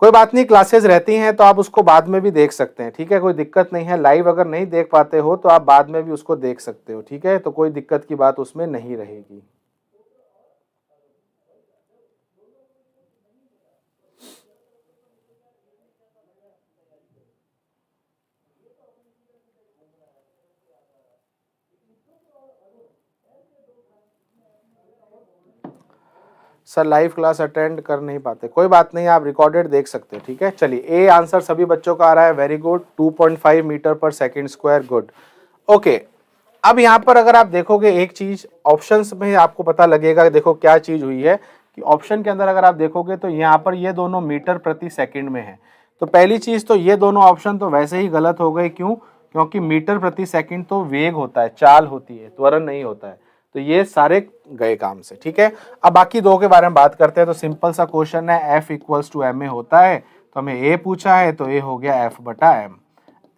कोई बात नहीं, क्लासेस रहती हैं तो आप उसको बाद में भी देख सकते हैं। ठीक है, कोई दिक्कत नहीं है। लाइव अगर नहीं देख पाते हो तो आप बाद में भी उसको देख सकते हो। ठीक है, तो कोई दिक्कत की बात उसमें नहीं रहेगी। सर लाइव क्लास अटेंड कर नहीं पाते, कोई बात नहीं, आप रिकॉर्डेड देख सकते हैं, ठीक है। चलिए ए आंसर सभी बच्चों का आ रहा है, वेरी गुड, 2.5 मीटर पर सेकेंड स्क्वायर, गुड। ओके, अब यहाँ पर अगर आप देखोगे एक चीज ऑप्शंस में आपको पता लगेगा, देखो क्या चीज हुई है कि ऑप्शन के अंदर अगर आप देखोगे तो यहाँ पर ये दोनों मीटर प्रति सेकंड में है। तो पहली चीज तो ये दोनों ऑप्शन तो वैसे ही गलत हो गए, क्यों? क्योंकि मीटर प्रति सेकंड तो वेग होता है, चाल होती है, त्वरण नहीं होता है। तो ये सारे गए काम से, ठीक है। अब बाकी दो के बारे में बात करते हैं। तो सिंपल सा क्वेश्चन है, F equals to M A होता है, तो हमें ए पूछा है तो ए हो गया F बटा एम।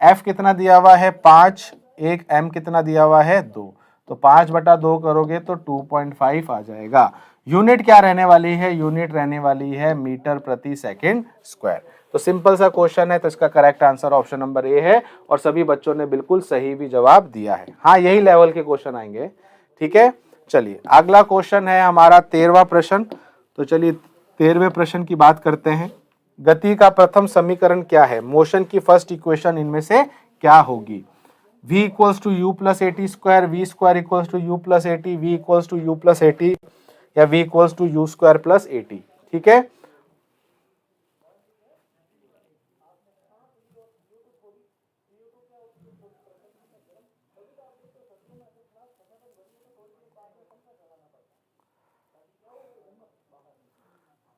F कितना दिया हुआ है 5, एक M कितना दिया हुआ है 2, तो 5 बटा 2 करोगे तो 2.5 आ जाएगा। यूनिट क्या रहने वाली है? यूनिट रहने वाली है मीटर प्रति सेकंड स्क्वायर। तो सिंपल सा क्वेश्चन है, तो इसका correct answer option number A है, और सभी बच्चों ने बिल्कुल सही भी जवाब दिया है। हाँ, यही लेवल के क्वेश्चन आएंगे, ठीक है। चलिए अगला क्वेश्चन है हमारा 13वां प्रश्न। तो चलिए 13वें प्रश्न की बात करते हैं। गति का प्रथम समीकरण क्या है? मोशन की फर्स्ट इक्वेशन इनमें से क्या होगी? v equals to U plus A T square, V square equals to U plus A T, V equals to U plus A T, या v equals to U square plus A T, ठीक है।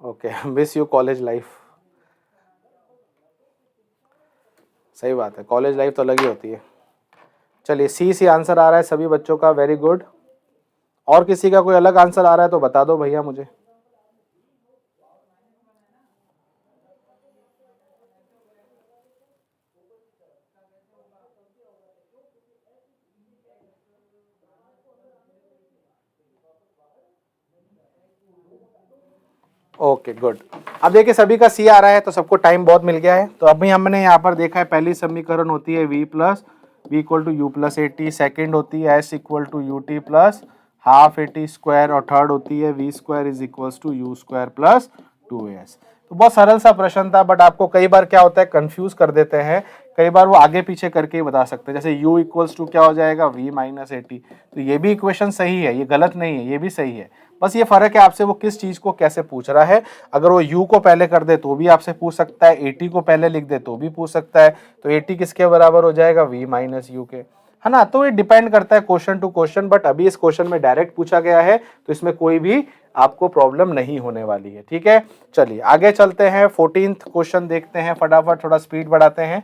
Okay, miss you college life. सही बात है, college life तो अलग ही होती है। चलिए सी आंसर आ रहा है सभी बच्चों का, वेरी गुड। और किसी का कोई अलग आंसर आ रहा है तो बता दो भैया मुझे। Okay good. अब देखिए सभी का सी आ रहा है, तो सबको टाइम बहुत मिल गया है। तो अभी हमने यहाँ पर देखा है, पहली समीकरण होती है v plus V equal to U plus A T, second होती है s equal to U T plus half A T square, और थर्ड होती है V square is equals to U square plus 2s। तो बहुत सरल सा प्रश्न था, बट आपको कई बार क्या होता है, कंफ्यूज कर देते हैं। कई बार वो आगे पीछे करके ही बता सकते हैं। जैसे u इक्वल्स टू क्या हो जाएगा, v माइनस एटी। तो ये भी इक्वेशन सही है, ये गलत नहीं है, ये भी सही है। बस ये फर्क है आपसे वो किस चीज को कैसे पूछ रहा है। अगर वो u को पहले कर दे तो भी आपसे पूछ सकता है, 80 को पहले लिख दे तो भी पूछ सकता है। तो 80 किसके बराबर हो जाएगा, v माइनस यू के, है ना। तो ये डिपेंड करता है क्वेश्चन टू क्वेश्चन, बट अभी इस क्वेश्चन में डायरेक्ट पूछा गया है, तो इसमें कोई भी आपको प्रॉब्लम नहीं होने वाली है, ठीक है। चलिए आगे चलते हैं, 14th क्वेश्चन देखते हैं फटाफट, थोड़ा स्पीड बढ़ाते हैं।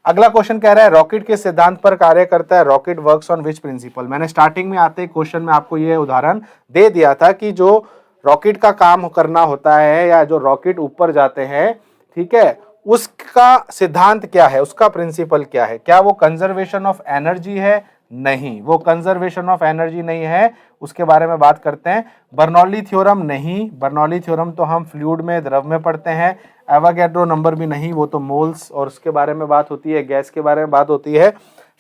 अगला क्वेश्चन कह रहा है, रॉकेट के सिद्धांत पर कार्य करता है, rocket works on which principle. मैंने स्टार्टिंग में आते क्वेश्चन में आपको ये उदाहरण दे दिया था कि जो रॉकेट का काम करना होता है, या जो रॉकेट ऊपर जाते हैं, ठीक है, उसका सिद्धांत क्या है, उसका प्रिंसिपल क्या है। क्या वो कंजर्वेशन ऑफ एनर्जी है? नहीं, वो कंजर्वेशन ऑफ एनर्जी नहीं है। उसके बारे में बात करते हैं। बर्नौली थ्योरम नहीं, बर्नौली थ्योरम तो हम फ्लूइड में, द्रव में पढ़ते हैं। एवोगैड्रो नंबर भी नहीं, वो तो मोल्स और उसके बारे में बात होती है, गैस के बारे में बात होती है।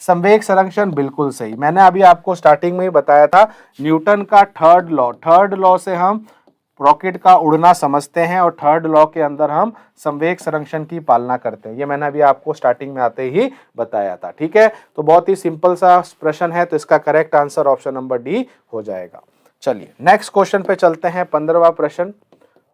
संवेग संरक्षण बिल्कुल सही, मैंने अभी आपको स्टार्टिंग में ही बताया था, न्यूटन का थर्ड लॉ से हम रॉकेट का उड़ना समझते हैं, और थर्ड लॉ के अंदर हम संवेग संरक्षण की पालना करते हैं। ये मैंने अभी आपको स्टार्टिंग में आते ही बताया था, ठीक है। तो बहुत ही सिंपल सा प्रश्न है, तो इसका correct answer option number D हो जाएगा। चलिए नेक्स्ट क्वेश्चन पे चलते हैं, 15वां प्रश्न।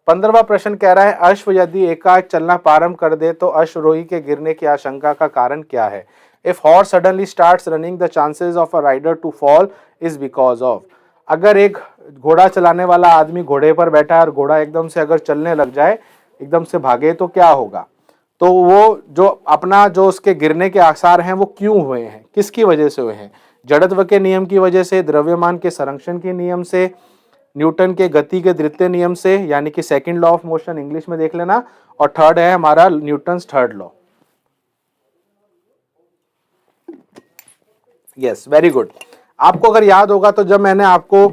15वां प्रश्न कह रहा है, अश्व यदि एकाएक चलना प्रारंभ कर दे तो अश्वरोही के गिरने की आशंका का कारण क्या है? If horse suddenly starts running, the chances of a rider to fall is because of. अगर एक घोड़ा चलाने वाला आदमी घोड़े पर बैठा है और घोड़ा एकदम से अगर चलने लग जाए, एकदम से भागे, तो क्या होगा? तो वो जो उसके गिरने के आसार हैं वो क्यों हुए हैं, किसकी वजह से हुए हैं? जड़त्व के नियम की वजह से, द्रव्यमान के संरक्षण के नियम से, न्यूटन के गति के द्वितीय नियम से, यानी कि second law of motion, English में देख लेना, और थर्ड है हमारा Newton third law. Yes, very good. आपको अगर याद होगा तो जब मैंने आपको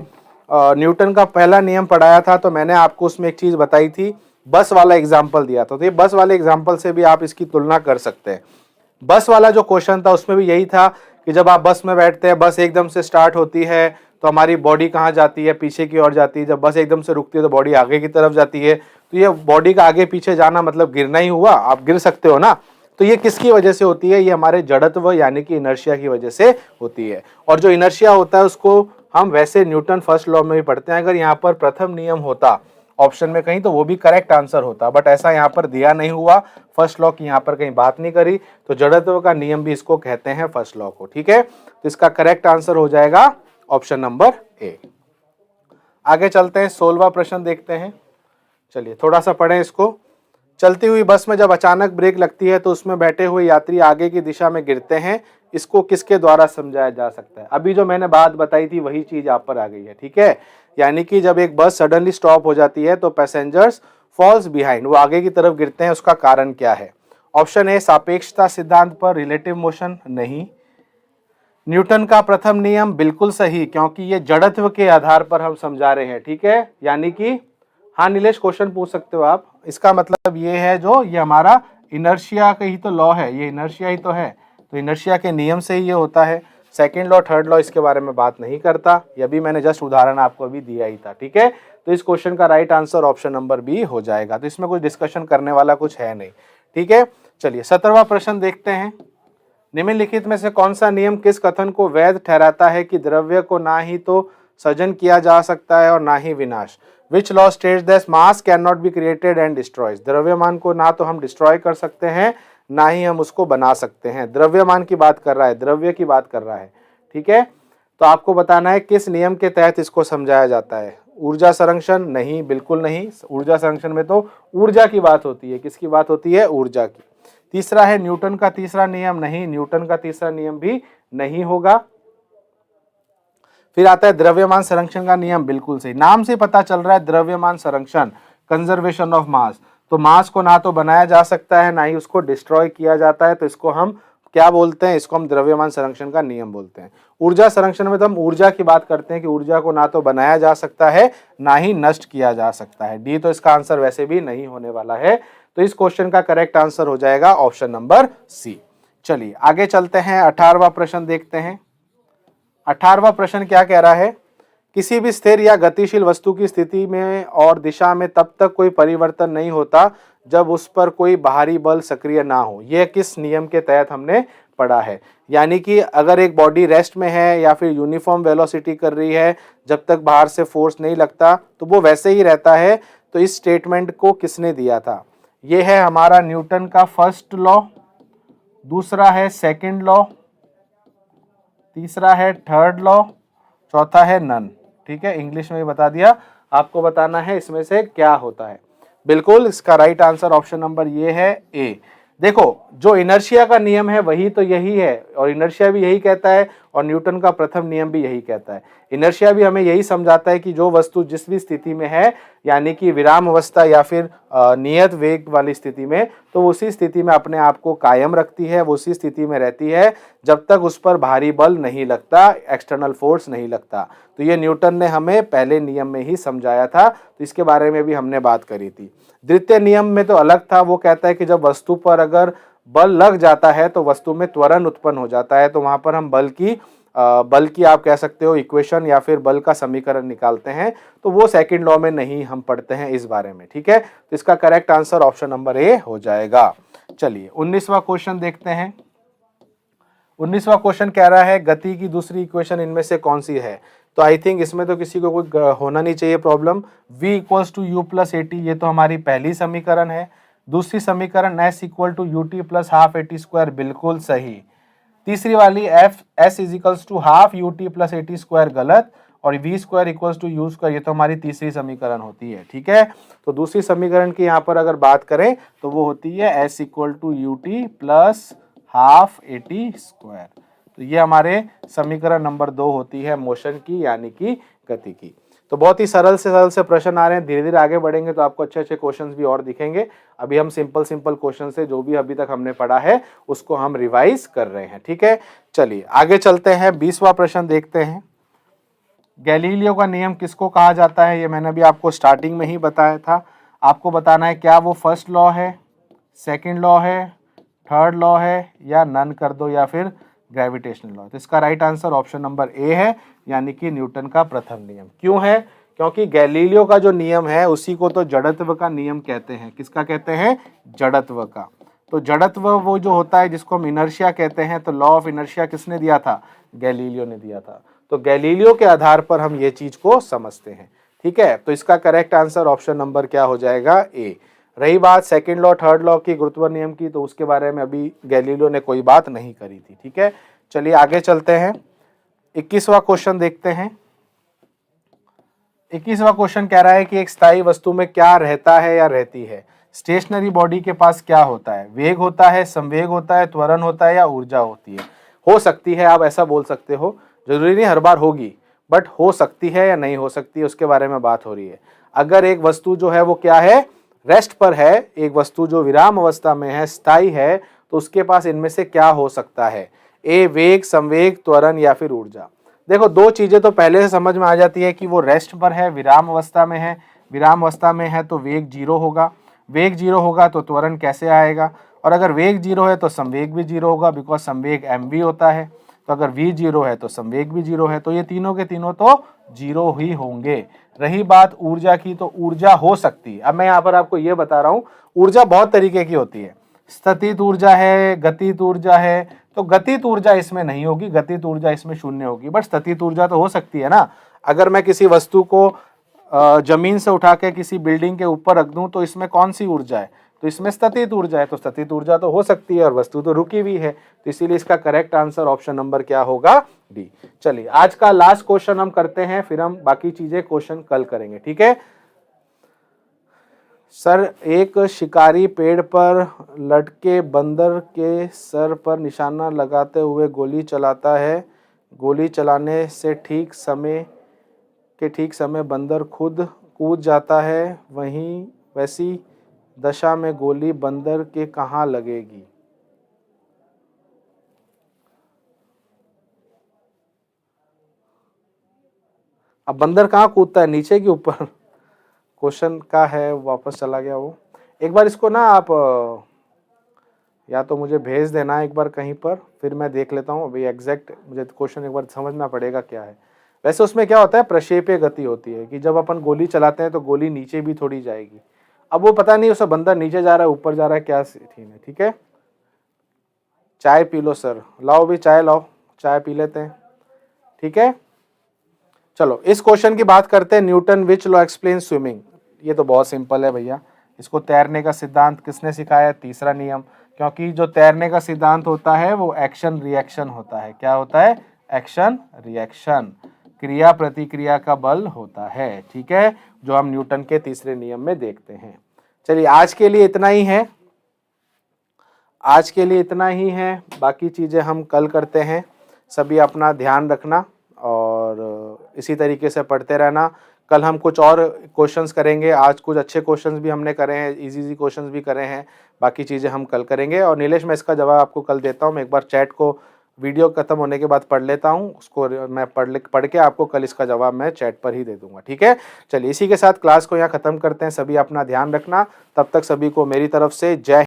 न्यूटन का पहला नियम पढ़ाया था, तो मैंने आपको उसमें एक चीज बताई थी, बस वाला एग्जाम्पल दिया था। तो ये बस वाले एग्जाम्पल से भी आप इसकी तुलना कर सकते हैं। बस वाला जो क्वेश्चन था उसमें भी यही था कि जब आप बस में बैठते हैं, बस एकदम से स्टार्ट होती है तो हमारी बॉडी कहाँ जाती है, पीछे की ओर जाती है। जब बस एकदम से रुकती है तो बॉडी आगे की तरफ जाती है। तो ये बॉडी का आगे पीछे जाना मतलब गिरना ही हुआ, आप गिर सकते हो ना। तो ये किसकी वजह से होती है? ये हमारे जड़त्व यानी कि इनर्शिया की वजह से होती है। और जो इनर्शिया होता है उसको हम वैसे न्यूटन फर्स्ट लॉ में भी पढ़ते हैं। अगर यहाँ पर प्रथम नियम होता ऑप्शन में कहीं, तो वो भी करेक्ट आंसर होता, बट ऐसा यहाँ पर दिया नहीं हुआ। फर्स्ट लॉ की यहाँ पर कहीं बात नहीं करी, तो जड़त्व का नियम भी इसको कहते हैं फर्स्ट लॉ को। ठीक है, तो इसका करेक्ट आंसर हो जाएगा ऑप्शन नंबर ए। आगे चलते हैं, 16वां प्रश्न देखते हैं। चलिए थोड़ा सा पढ़ें इसको। चलती हुई बस में जब अचानक ब्रेक लगती है तो उसमें बैठे हुए यात्री आगे की दिशा में गिरते हैं, इसको किसके द्वारा समझाया जा सकता है? अभी जो मैंने बात बताई थी वही चीज आप पर आ गई है। ठीक है, यानी कि जब एक बस सडनली स्टॉप हो जाती है तो पैसेंजर्स फॉल्स बिहाइंड, वो आगे की तरफ गिरते हैं, उसका कारण क्या है? ऑप्शन ए सापेक्षता सिद्धांत पर, रिलेटिव मोशन नहीं। न्यूटन का प्रथम नियम, बिल्कुल सही, क्योंकि ये जड़त्व के आधार पर हम समझा रहे हैं। ठीक है, यानी कि हाँ नीलेश क्वेश्चन पूछ सकते हो आप। इसका मतलब ये है जो ये हमारा इनर्शिया का ही तो लॉ है, ये इनर्शिया ही तो है, तो इनर्शिया के नियम से ही ये होता है। सेकंड लॉ थर्ड लॉ इसके बारे में बात नहीं करता, ये भी मैंने जस्ट उदाहरण आपको अभी दिया ही था। ठीक है, तो इस क्वेश्चन का right answer option number B हो जाएगा, तो इसमें कुछ डिस्कशन करने वाला कुछ है नहीं। ठीक है, चलिए 17वां प्रश्न देखते हैं। निम्नलिखित में से कौन सा नियम किस कथन को वैध ठहराता है कि द्रव्य को ना ही तो सृजन किया जा सकता है और ना ही विनाश? Which law states that mass cannot be created and destroyed? द्रव्यमान को ना तो हम डिस्ट्रॉय कर सकते हैं ना ही हम उसको बना सकते हैं। द्रव्यमान की बात कर रहा है, द्रव्य की बात कर रहा है। ठीक है, तो आपको बताना है किस नियम के तहत इसको समझाया जाता है। ऊर्जा संरक्षण नहीं, बिल्कुल नहीं। ऊर्जा संरक्षण में तो ऊर्जा की बात होती है, किसकी बात होती है? ऊर्जा की। तीसरा है न्यूटन का तीसरा नियम, नहीं, न्यूटन का तीसरा नियम भी नहीं होगा। फिर आता है द्रव्यमान संरक्षण का नियम, बिल्कुल सही, नाम से पता चल रहा है द्रव्यमान संरक्षण, कंजर्वेशन ऑफ मास। तो मास को ना तो बनाया जा सकता है ना ही उसको डिस्ट्रॉय किया जाता है, तो इसको हम क्या बोलते हैं? इसको हम द्रव्यमान संरक्षण का नियम बोलते हैं। ऊर्जा संरक्षण में तो हम ऊर्जा की बात करते हैं कि ऊर्जा को ना तो बनाया जा सकता है ना ही नष्ट किया जा सकता है। डी तो इसका आंसर वैसे भी नहीं होने वाला है, तो इस क्वेश्चन का करेक्ट आंसर हो जाएगा ऑप्शन नंबर सी। चलिए आगे चलते हैं, 18वां प्रश्न देखते हैं। 18वां प्रश्न क्या कह रहा है? किसी भी स्थिर या गतिशील वस्तु की स्थिति में और दिशा में तब तक कोई परिवर्तन नहीं होता जब उस पर कोई बाहरी बल सक्रिय ना हो। यह किस नियम के तहत हमने पढ़ा है? यानी कि अगर एक बॉडी रेस्ट में है या फिर यूनिफॉर्म वेलोसिटी कर रही है, जब तक बाहर से फोर्स नहीं लगता तो वो वैसे ही रहता है। तो इस स्टेटमेंट को किसने दिया था? यह है हमारा न्यूटन का फर्स्ट लॉ, दूसरा है सेकंड लॉ, तीसरा है थर्ड लॉ, चौथा है नन। ठीक है, इंग्लिश में भी बता दिया, आपको बताना है इसमें से क्या होता है। बिल्कुल इसका राइट आंसर ऑप्शन नंबर ये है ए। देखो जो इनर्शिया का नियम है वही तो यही है, और इनर्शिया भी यही कहता है और न्यूटन का प्रथम नियम भी यही कहता है। इनर्शिया भी हमें यही समझाता है कि जो वस्तु जिस भी स्थिति में है, यानी कि विराम अवस्था या फिर नियत वेग वाली स्थिति में, तो उसी स्थिति में अपने आप को कायम रखती है, वो उसी स्थिति में रहती है जब तक उस पर भारी बल नहीं लगता, एक्सटर्नल फोर्स नहीं लगता। तो ये न्यूटन ने हमें पहले नियम में ही समझाया था, तो इसके बारे में भी हमने बात करी थी। द्वितीय नियम में तो अलग था, वो कहता है कि जब वस्तु पर अगर बल लग जाता है तो वस्तु में त्वरण उत्पन्न हो जाता है, तो वहां पर हम बल की आप कह सकते हो इक्वेशन या फिर बल का समीकरण निकालते हैं, तो वो सेकंड लॉ में नहीं हम पढ़ते हैं इस बारे में। ठीक है, तो इसका correct answer option number A हो जाएगा। चलिए 19वां क्वेश्चन देखते हैं। 19वां क्वेश्चन कह रहा है गति की दूसरी इक्वेशन इनमें से कौन सी है? तो आई थिंक इसमें तो किसी को कोई होना नहीं चाहिए problem. v equals to U plus A T, ये तो हमारी पहली समीकरण है। दूसरी समीकरण s equal to U T plus half A T square, बिल्कुल सही। तीसरी वाली s equals to half U T plus A T square, गलत। और v square equals to U square, ये तो हमारी तीसरी समीकरण होती है। ठीक है, तो दूसरी समीकरण की यहाँ पर अगर बात करें तो वो होती है s equal to U T plus half A T square. तो ये हमारे समीकरण नंबर 2 होती है मोशन की, यानी कि गति की। तो बहुत ही सरल से प्रश्न आ रहे हैं, धीरे धीरे आगे बढ़ेंगे तो आपको अच्छे अच्छे क्वेश्चंस भी और दिखेंगे। अभी हम सिंपल क्वेश्चन से जो भी अभी तक हमने पढ़ा है उसको हम रिवाइज कर रहे हैं। ठीक है, चलिए आगे चलते हैं, 20वां प्रश्न देखते हैं। गैलीलियो का नियम किसको कहा जाता है? ये मैंने अभी आपको स्टार्टिंग में ही बताया था। आपको बताना है क्या वो फर्स्ट लॉ है, सेकेंड लॉ है, थर्ड लॉ है, या नन कर दो, या फिर ग्रेविटेशनल लॉ। तो इसका right answer option number A है, यानी कि न्यूटन का प्रथम नियम। क्यों है? क्योंकि गैलीलियो का जो नियम है उसी को तो जड़त्व का नियम कहते हैं। किसका कहते हैं? जड़त्व का। तो जड़त्व वो जो होता है जिसको हम इनर्शिया कहते हैं, तो लॉ ऑफ इनर्शिया किसने दिया था? गैलीलियो ने दिया था। तो गैलीलियो के आधार पर हम ये चीज को समझते हैं। ठीक है, तो इसका करेक्ट आंसर ऑप्शन नंबर क्या हो जाएगा, ए। रही बात सेकंड लॉ थर्ड लॉ की, गुरुत्व नियम की, तो उसके बारे में अभी गैलीलियो ने कोई बात नहीं करी थी। ठीक है, चलिए आगे चलते हैं। 21वां क्वेश्चन देखते हैं। 21वां क्वेश्चन कह रहा है कि एक स्थायी वस्तु में क्या रहता है या रहती है। स्टेशनरी बॉडी के पास क्या होता है, वेग होता है, संवेग होता है, त्वरण होता है या ऊर्जा होती है। हो सकती है, आप ऐसा बोल सकते हो, जरूरी नहीं हर बार होगी, बट हो सकती है या नहीं हो सकती है उसके बारे में बात हो रही है। अगर एक वस्तु जो है वो क्या है, रेस्ट पर है, एक वस्तु जो विराम अवस्था में है, स्थायी है, तो उसके पास इनमें से क्या हो सकता है, ए वेग, संवेग, त्वरण या फिर ऊर्जा। देखो दो चीजें तो पहले से समझ में आ जाती है कि वो रेस्ट पर है, विराम अवस्था में है। विराम अवस्था में है तो वेग 0 होगा, वेग 0 होगा तो त्वरण कैसे आएगा, और अगर वेग 0 है तो संवेग भी 0 होगा, बिकॉज संवेग mv होता है। तो अगर v 0 है तो संवेग भी 0 है, तो ये तीनों के तीनों तो 0 ही होंगे। रही बात ऊर्जा की, तो ऊर्जा हो सकती है। अब मैं यहाँ पर आपको ये बता रहा हूँ, ऊर्जा बहुत तरीके की होती है, स्थितिज ऊर्जा है, गतिज ऊर्जा है। तो गतिज ऊर्जा इसमें नहीं होगी, गतिज ऊर्जा इसमें 0 होगी, बट स्थितिज ऊर्जा तो हो सकती है ना। अगर मैं किसी वस्तु को जमीन से उठा के किसी बिल्डिंग के ऊपर रख दूं तो इसमें कौन सी ऊर्जा है, तो इसमें स्थितिज ऊर्जा है, तो स्थितिज ऊर्जा तो हो सकती है, और वस्तु तो रुकी हुई है, तो इसीलिए इसका करेक्ट आंसर ऑप्शन नंबर क्या होगा, डी। चलिए आज का लास्ट क्वेश्चन हम करते हैं, फिर हम बाकी चीजें क्वेश्चन कल करेंगे। ठीक है सर, एक शिकारी पेड़ पर लटके बंदर के सर पर निशाना लगाते हुए गोली चलाता है। गोली चलाने से ठीक समय बंदर खुद कूद जाता है, वहीं वैसी दशा में गोली बंदर के कहाँ लगेगी। अब बंदर कहाँ कूदता है, नीचे के ऊपर। क्वेश्चन का है, वापस चला गया वो। एक बार इसको ना आप या तो मुझे भेज देना एक बार कहीं पर, फिर मैं देख लेता हूँ। अभी एग्जैक्ट मुझे क्वेश्चन एक बार समझना पड़ेगा क्या है। वैसे उसमें क्या होता है, प्रक्षेपीय गति होती है कि जब अपन गोली चलाते हैं तो गोली नीचे भी थोड़ी जाएगी। अब वो पता नहीं उसे बंदर नीचे जा रहा है ऊपर जा रहा है, क्या सीन है। ठीक है, चाय पी लो सर, लाओ भी चाय लाओ, चाय पी लेते हैं। ठीक है, चलो इस क्वेश्चन की बात करते हैं। Newton which law explain swimming. ये तो बहुत सिंपल है भैया, इसको तैरने का सिद्धांत किसने सिखाया, तीसरा नियम। क्योंकि जो तैरने का सिद्धांत होता है वो एक्शन रिएक्शन होता है। क्या होता है, एक्शन रिएक्शन, क्रिया प्रतिक्रिया का बल होता है। ठीक है, जो हम न्यूटन के तीसरे नियम में देखते हैं। चलिए आज के लिए इतना ही है, आज के लिए इतना ही है, बाकी चीजें हम कल करते हैं। सभी अपना ध्यान रखना और इसी तरीके से पढ़ते रहना। कल हम कुछ और क्वेश्चंस करेंगे, आज कुछ अच्छे क्वेश्चंस भी हमने करे हैं, इजी क्वेश्चंस भी करे हैं, बाकी चीज़ें हम कल करेंगे। और नीलेश, मैं इसका जवाब आपको कल देता हूँ। मैं एक बार चैट को वीडियो खत्म होने के बाद पढ़ लेता हूँ, उसको मैं पढ़ के आपको कल इसका जवाब मैं चैट पर ही दे दूंगा। ठीक है, चलिए इसी के साथ क्लास को यहाँ खत्म करते हैं। सभी अपना ध्यान रखना, तब तक सभी को मेरी तरफ से जय